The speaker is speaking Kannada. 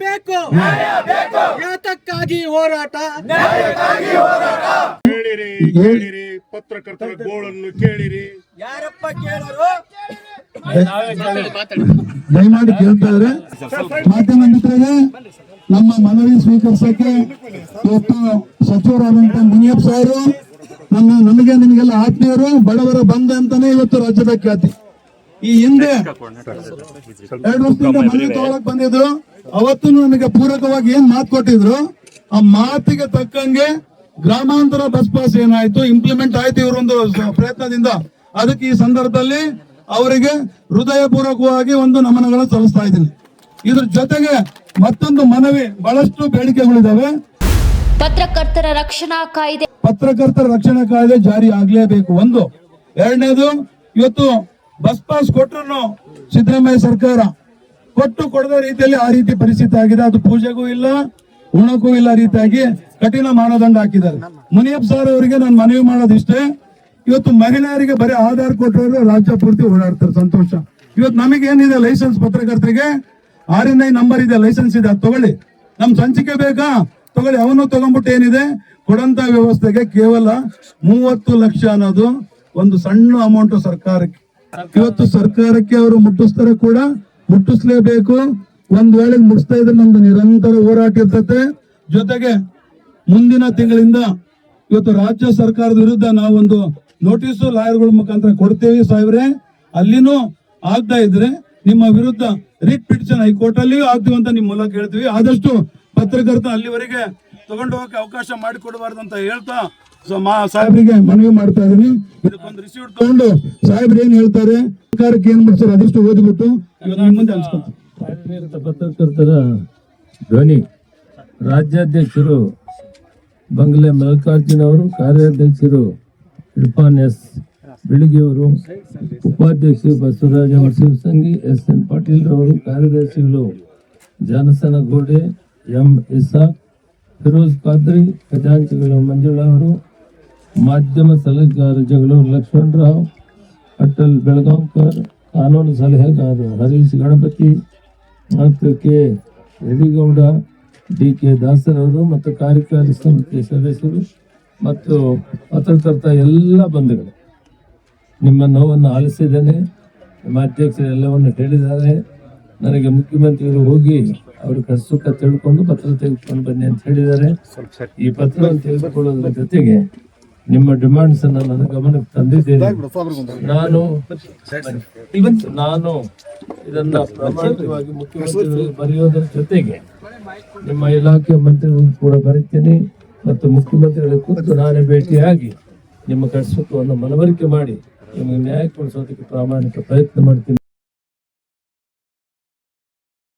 ಬೇಕು ಯಾತಕ್ಕಾಗಿ ಹೋರಾಟ ಕೇಳಿರಿ ಕೇಳಿರಿ ಪತ್ರಕರ್ತರ ಗೋಳನ್ನು ಕೇಳಿರಿ. ಯಾರಪ್ಪ ಕೇಳರು? ದಯಮಾಡಿ ಕೇಳ್ತಾ ಇದ್ರೆ ಮಾಧ್ಯಮ ಮಿತ್ರರೇ, ನಮ್ಮ ಮನವಿ ಸ್ವೀಕರಿಸಕ್ಕೆ ಇವತ್ತು ಸಚಿವರಾದಂತ ಮುನಿಯಪ್ಪ ಸಾರು ನಮಗೆ ನಿಮಗೆಲ್ಲ ಆತ್ಮೀಯರು, ಬಡವರ ಬಂದ ಅಂತಾನೆ ಇವತ್ತು ರಾಜ್ಯದ ಖ್ಯಾತಿ. ಈ ಹಿಂದೆ 2 ವರ್ಷದಿಂದ ಮನವಿ ತಗೊಳಕ್ ಬಂದಿದ್ರು. ಅವತ್ತು ನನಗೆ ಪೂರಕವಾಗಿ ಏನ್ ಮಾತು ಕೊಟ್ಟಿದ್ರು, ಆ ಮಾತಿಗೆ ತಕ್ಕಂಗೆ ಗ್ರಾಮಾಂತರ ಬಸ್ ಪಾಸ್ ಏನಾಯ್ತು ಇಂಪ್ಲಿಮೆಂಟ್ ಆಯ್ತು ಇವರೊಂದು ಪ್ರಯತ್ನದಿಂದ. ಅದಕ್ಕೆ ಈ ಸಂದರ್ಭದಲ್ಲಿ ಅವರಿಗೆ ಹೃದಯ ಪೂರ್ವಕವಾಗಿ ಒಂದು ನಮನಗಳನ್ನು ಸಲ್ಲಿಸ್ತಾ ಇದ್ದೀನಿ. ಇದ್ರ ಜೊತೆಗೆ ಮತ್ತೊಂದು ಮನವಿ, ಬಹಳಷ್ಟು ಬೇಡಿಕೆಗಳಿದಾವೆ. ಪತ್ರಕರ್ತರ ರಕ್ಷಣಾ ಕಾಯ್ದೆ ಜಾರಿ ಆಗ್ಲೇಬೇಕು ಒಂದು. ಎರಡನೇದು, ಇವತ್ತು ಬಸ್ ಪಾಸ್ ಕೊಟ್ಟರು ಸಿದ್ದರಾಮಯ್ಯ ಸರ್ಕಾರ ಕೊಡದ ರೀತಿಯಲ್ಲಿ ಆ ರೀತಿ ಪರಿಸ್ಥಿತಿ ಆಗಿದೆ. ಅದು ಪೂಜೆಗೂ ಇಲ್ಲ ಉಣ್ಣಕ್ಕೂ ಇಲ್ಲ ರೀತಿಯಾಗಿ ಕಠಿಣ ಮಾನದಂಡ ಹಾಕಿದ್ದಾರೆ. ಮುನಿಯಪ್ಪ ಸರ್ ಅವರಿಗೆ ನಾನು ಮನವಿ ಮಾಡೋದಿಷ್ಟೇ, ಇವತ್ತು ಮಹಿಳೆಯರಿಗೆ ಬರೀ ಆಧಾರ್ ಕೊಟ್ಟರು ರಾಜ್ಯ ಪೂರ್ತಿ ಓಡಾಡ್ತಾರೆ, ಸಂತೋಷ. ಇವತ್ತು ನಮಗೇನಿದೆ ಲೈಸೆನ್ಸ್, ಪತ್ರಕರ್ತರಿಗೆ RNI ನಂಬರ್ ಇದೆ, ಲೈಸೆನ್ಸ್ ಇದೆ, ಅದು ತಗೊಳ್ಳಿ. ನಮ್ ಸಂಚಿಕೆ ಬೇಕಾ ತಗೊಳ್ಳಿ. ಅವನು ತಗೊಂಡ್ಬಿಟ್ಟು ಏನಿದೆ ಕೊಡಂತ ವ್ಯವಸ್ಥೆಗೆ ಕೇವಲ 30 ಲಕ್ಷ ಅನ್ನೋದು ಒಂದು ಸಣ್ಣ ಅಮೌಂಟ್ ಸರ್ಕಾರಕ್ಕೆ. ಇವತ್ತು ಸರ್ಕಾರಕ್ಕೆ ಅವರು ಮುಟ್ಟಿಸ್ತಾರೆ ಕೂಡ, ಮುಟ್ಟಿಸ್ಲೇಬೇಕು. ಒಂದ್ ವೇಳೆ ಮುಟ್ಟಿಸ್ತಾ ಇದ್ರೆ ನಮ್ದು ನಿರಂತರ ಹೋರಾಟ ಇರ್ತದೆ. ಜೊತೆಗೆ ಮುಂದಿನ ತಿಂಗಳಿಂದ ಇವತ್ತು ರಾಜ್ಯ ಸರ್ಕಾರದ ವಿರುದ್ಧ ನಾವೊಂದು ನೋಟಿಸು ಲಾಯರ್ಗಳ ಮುಖಾಂತರ ಕೊಡ್ತೇವೆ ಸಾಹೇಬ್ರೆ. ಅಲ್ಲಿನೂ ಆಗ್ತಾ ಇದ್ರೆ ನಿಮ್ಮ ವಿರುದ್ಧ ರಿಟ್ ಪಿಟಿಷನ್ ಹೈಕೋರ್ಟ್ ಅಲ್ಲಿಯೂ ಆಗ್ತೀವಿ ಅಂತ ನಿಮ್ಮ ಮೂಲಕ ಹೇಳ್ತೀವಿ. ಆದಷ್ಟು ಪತ್ರಕರ್ತ ಅಲ್ಲಿವರೆಗೆ ತಗೊಂಡು ಹೋಗಕ್ಕೆ ಅವಕಾಶ ಮಾಡಿಕೊಡಬಾರ್ದು ಅಂತ ಹೇಳ್ತಾ ಸಾಹೇಬ್ರಿಗೆ ಮನವಿ ಮಾಡ್ತಾ ಇದೀನಿ. ಇದಕ್ಕೊಂದು ರಿಸೀವ್ ತಗೊಂಡು ಸಾಹೇಬ್ರು ಏನ್ ಹೇಳ್ತಾರೆ, ಸರ್ಕಾರಕ್ಕೆ ಏನ್ ಮಾಡ್ತಾರೆ ಅದಷ್ಟು ಓದಿಬಿಟ್ಟು ಮುಂದೆ ಅನ್ಸ್ಕೊಳ್ತಾರೆ. ಕಾರ್ಯನಿರತ ಪತ್ರಕರ್ತರ ಧ್ವನಿ ರಾಜ್ಯಾಧ್ಯಕ್ಷರು ಬಂಗ್ಲೆ ಮಲ್ಲಿಕಾರ್ಜುನ್ ಅವರು, ಕಾರ್ಯಾಧ್ಯಕ್ಷರು ಇರ್ಫಾನ್ ಎಸ್ ಬೆಳಗಿಯವರು, ಉಪಾಧ್ಯಕ್ಷರು ಬಸವರಾಜ ಶಿವಸಂಗಿ, SN ಪಾಟೀಲ್ ರವರು, ಕಾರ್ಯದರ್ಶಿಗಳು ಜಾನಸನ ಗೋಡೆ, M ಇಸಾಕ್, ಫಿರೋಜ್ ಖಾದ್ರಿ, ಖಜಾಂಚಿಗಳು ಮಂಜುಳಾ ಅವರು, ಮಾಧ್ಯಮ ಸಲಹೆಗಾರರು ಲಕ್ಷ್ಮಣರಾವ್, ಅಟಲ್ ಬೆಳಗಾಂಕರ್, ಕಾನೂನು ಸಲಹೆಗಾರರು ಹರೀಶ್ ಗಣಪತಿ ಮತ್ತು K ಯಡಿಗೌಡ, DK ದಾಸರವರು ಮತ್ತು ಕಾರ್ಯಕಾರಿ ಸಮಿತಿ ಸದಸ್ಯರು ಮತ್ತು ಪತ್ರಕರ್ತ ಎಲ್ಲ ಬಂಧುಗಳು, ನಿಮ್ಮ ನೋವನ್ನು ಆಲಿಸಿದ್ದೇನೆ. ನಿಮ್ಮ ಅಧ್ಯಕ್ಷರು ಎಲ್ಲವನ್ನು ಹೇಳಿದ್ದಾರೆ. ನನಗೆ ಮುಖ್ಯಮಂತ್ರಿಗಳು ಹೋಗಿ ಅವ್ರ ಸುಖ ತಿಳ್ಕೊಂಡು ಪತ್ರ ತೆಗೆದುಕೊಂಡು ಬನ್ನಿ ಅಂತ ಹೇಳಿದ್ದಾರೆ. ಈ ಪತ್ರವನ್ನು ತೆಗೆದುಕೊಳ್ಳೋದ್ರ ಜೊತೆಗೆ ನಿಮ್ಮ ಡಿಮಾಂಡ್ಸ್ ಅನ್ನು ನನ್ನ ಗಮನಕ್ಕೆ ತಂದಿದ್ದೇನೆ. ನಾನು ಇದನ್ನ ಪ್ರಾಮಾಣಿಕವಾಗಿ ಮುಖ್ಯಮಂತ್ರಿಗಳಿಗೆ ಬರೆಯೋದ್ರ ಜೊತೆಗೆ ನಿಮ್ಮ ಇಲಾಖೆ ಮಂತ್ರಿಗಳಿಗೂ ಕೂಡ ಬರೀತೀನಿ ಮತ್ತು ಮುಖ್ಯಮಂತ್ರಿಗಳ ಖುದ್ದು ನಾನೇ ಭೇಟಿಯಾಗಿ ನಿಮ್ಮ ಕಷ್ಟವನ್ನು ಮನವರಿಕೆ ಮಾಡಿ ನಿಮಗೆ ನ್ಯಾಯ ಕೊಡಿಸೋದಕ್ಕೆ ಪ್ರಾಮಾಣಿಕ ಪ್ರಯತ್ನ ಮಾಡ್ತೀನಿ.